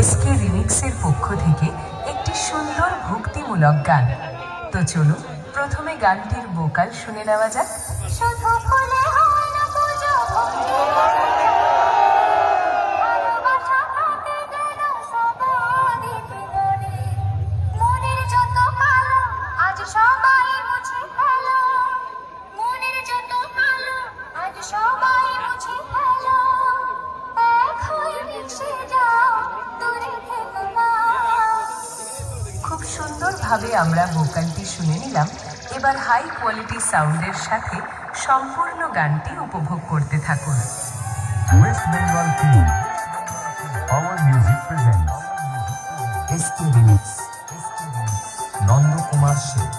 SK রিমিক্সের পক্ষ থেকে একটি সুন্দর ভক্তিমূলক গান। তো চলুন প্রথমে গানটির ভোকাল শুনে নেওয়া যাক। শুধু ফুলে হয় না পুজো, ভালোবাসা থাকে যেন সবারই ভিতরে। মনের যত কালো আজ সবাই মুছে ফেলো, মনের যত কালো আজ সবাই মুছে ফেলো। এক হয়ে মিশে যাও, দূরে থেকো না। খুব সুন্দরভাবে আমরা ভোকালটি শুনে নিলাম। এবার হাই কোয়ালিটি সাউন্ডের সাথে সম্পূর্ণ গানটি উপভোগ করতে থাকুন। West Bengal team, our music presents SK Remix, Nanda Kumar Seth.